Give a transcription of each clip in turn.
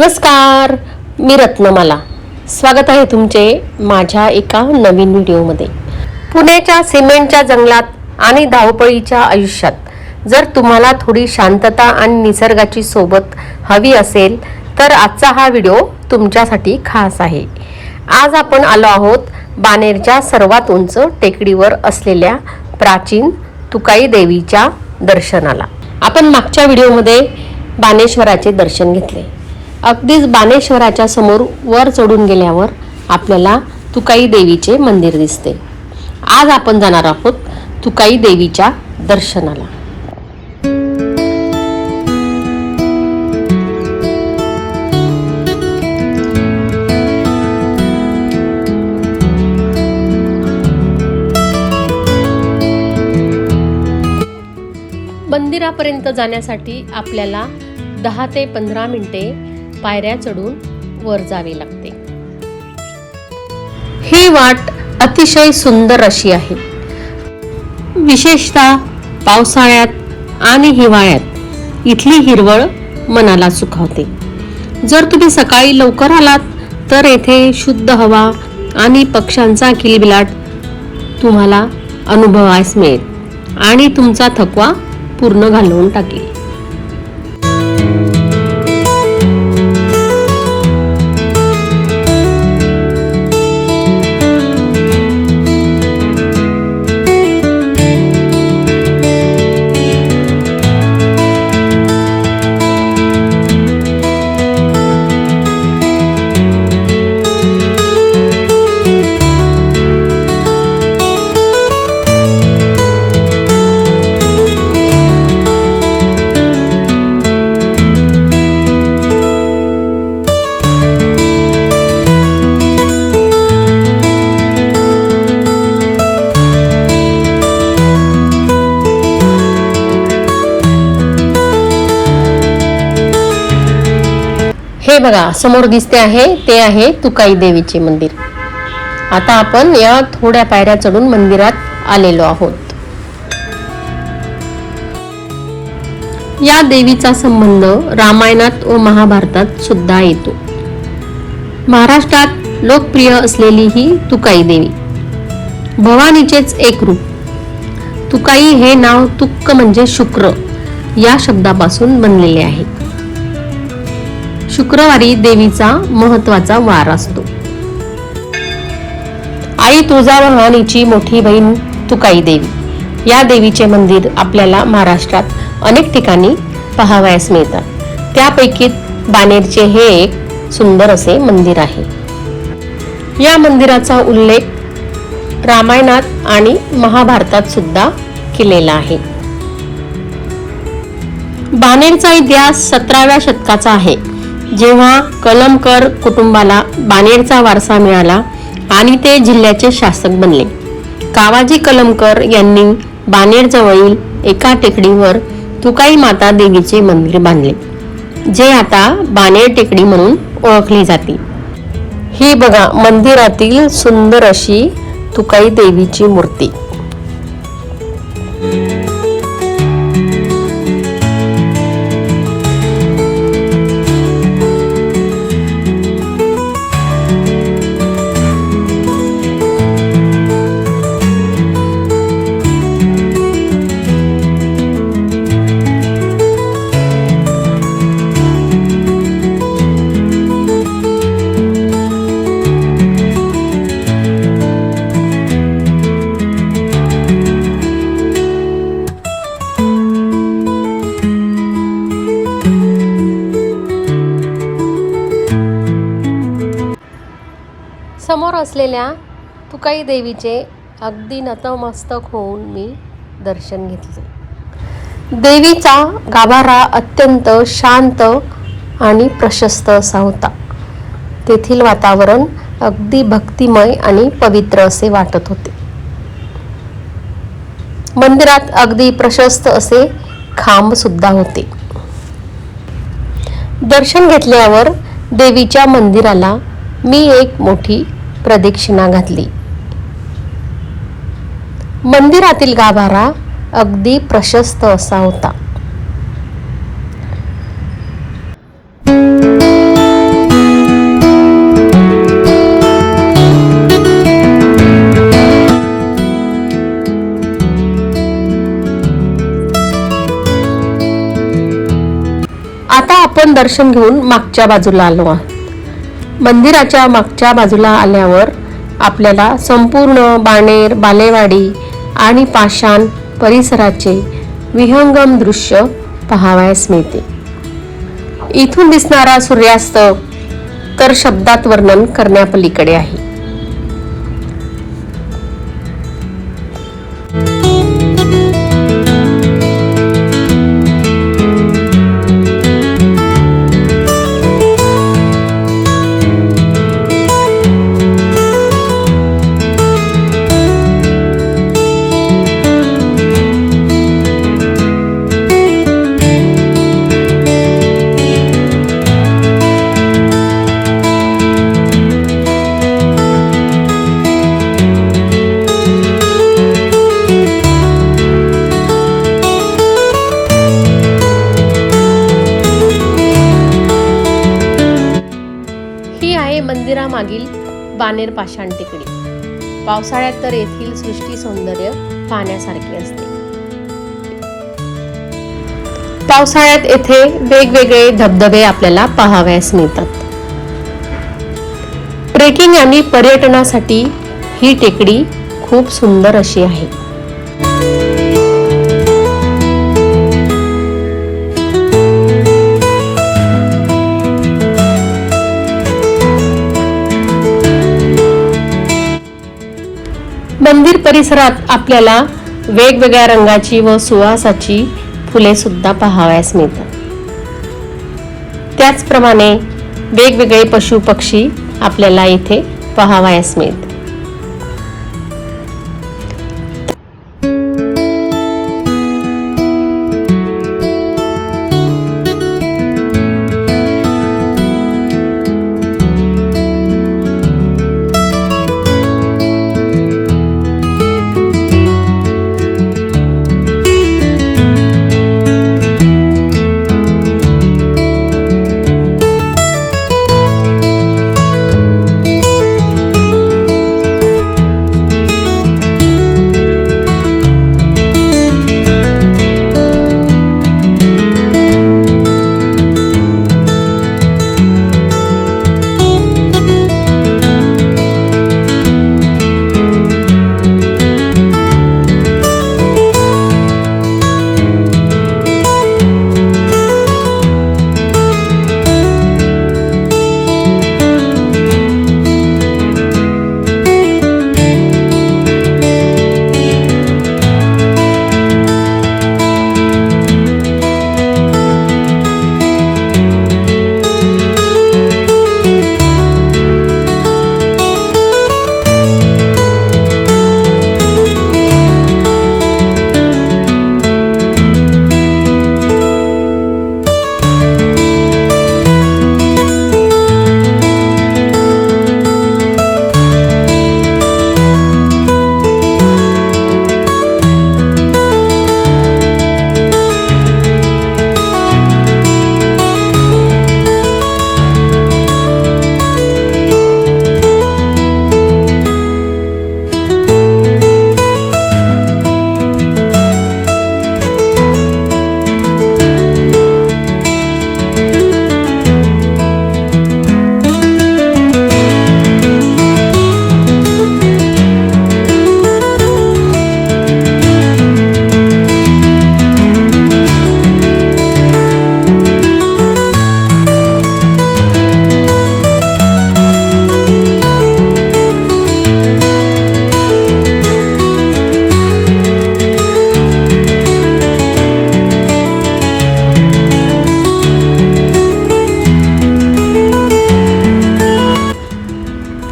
नमस्कार, मी रत्नमाला. स्वागत आहे तुमचे माझ्या एका नवीन व्हिडिओमध्ये. पुण्याच्या सिमेंटच्या जंगलात आणि धावपळीच्या आयुष्यात जर तुम्हाला थोडी शांतता आणि निसर्गाची सोबत हवी असेल तर आजचा हा व्हिडिओ तुमच्यासाठी खास आहे. आज आपण आलो आहोत बाणेरच्या सर्वात उंच टेकडीवर असलेल्या प्राचीन तुकाई देवीच्या दर्शनाला. आपण मागच्या व्हिडिओमध्ये बाणेश्वराचे दर्शन घेतले. अगदीच बाणेश्वराच्या समोर वर चढून गेल्यावर आपल्याला तुकाई देवीचे मंदिर दिसते. आज आपण जाणार आहोत तुकाई देवीच्या दर्शनाला. मंदिरापर्यंत जाण्यासाठी आपल्याला 10 ते 15 मिनिटे पायऱ्या चढून वर जावे लागते. ही वाट अतिशय सुंदर अशी आहे. विशेषतः पावसाळ्यात आणि हिवाळ्यात इथली हिरवळ मनाला सुखावते. जर तुम्ही सकाळी लवकर आलात तर येथे शुद्ध हवा आणि पक्ष्यांचा किलबिलाट तुम्हाला अनुभवायला मिळेल आणि तुमचा थकवा पूर्ण घालवून टाकेल. हे बघा, समोर दिसते आहे ते आहे तुकाई देवीचे मंदिर. आता आपण या थोड्या पायऱ्या चढून मंदिरात आलेलो आहोत. या देवीचा संबंध रामायणात व महाभारतात सुद्धा येतो. महाराष्ट्रात लोकप्रिय असलेली ही तुकाई देवी भवानीचेच एक रूप. तुकाई हे नाव तुक्क म्हणजे शुक्र या शब्दापासून बनलेले आहे. शुक्रवारी देवीचा महत्वाचा वार असतो. आई तुळजाभवानीची मोठी बहीण तुकाई देवी या देवीचे मंदिर आपल्याला महाराष्ट्रात अनेक ठिकाणी पाहावयास मिळतात. त्यापैकी बाणेरचे हे एक सुंदर असे मंदिर आहे. या मंदिराचा उल्लेख रामायणात आणि महाभारतात सुद्धा केलेला आहे. बाणेरचा इतिहास 17व्या शतकाचा आहे, जेव्हा कलमकर कुटुंबाला बाणेरचा वारसा मिळाला आणि ते जिल्ह्याचे शासक बनले. कावाजी कलमकर यांनी बाणेर जवळील एका टेकडीवर तुकाई माता देवीचे मंदिर बांधले, जे आता बाणेर टेकडी म्हणून ओळखली जाते. ही बघा मंदिरातील सुंदर अशी तुकाई देवीची मूर्ती. समोर असलेल्या तुकाई देवीचे अगदी नतमस्तक होऊन मी दर्शन घेतले. देवीचा गाभारा अत्यंत शांत आणि प्रशस्त असा होता. तेथील वातावरण अगदी भक्तिमय आणि पवित्र असे वाटत होते. मंदिरात अगदी प्रशस्त असे खांब सुद्धा होते. दर्शन घेतल्यावर देवीच्या मंदिराला मी एक मोठी प्रदक्षिणा घातली. मंदिरातील गाभारा अगदी प्रशस्त असा होता. आपण दर्शन घेऊन मागच्या बाजूला आलो आहोत. मंदिराच्या मागच्या बाजूला आल्यावर आपल्याला संपूर्ण बाणेर, बालेवाडी आणि पाषाण परिसराचे विहंगम दृश्य पाहावयास मिळते. इथून दिसणारा सूर्यास्त तर शब्दात वर्णन करण्यापलीकडे आहे. मंदिरामागील बाणेर पाषाण टेकडी. पावसाळ्यात तर येथील सृष्टी सौंदर्य पाहण्यासारखे असते. पावसाळ्यात येथे वेगवेगळे धबधबे आपल्याला पाहावयास मिळतात. ट्रेकिंग आणि पर्यटनासाठी ही टेकडी खूप सुंदर अशी आहे. मंदिर परिसरात आपल्याला वेगवेगळ्या रंगाची व सुवासाची फुले सुद्धा पाहावयास मिळतात. त्याचप्रमाणे वेगवेगळे पशु पक्षी आपल्याला इथे पाहावयास मिळतात.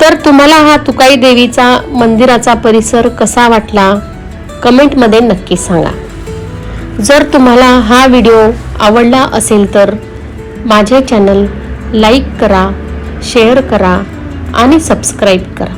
तर तुम्हाला हा तुकाई देवीचा मंदिराचा परिसर कसा वाटला कमेंटमध्ये नक्की सांगा. जर तुम्हाला हा व्हिडिओ आवडला असेल तर माझे चॅनल लाईक करा, शेअर करा आणि सबस्क्राईब करा.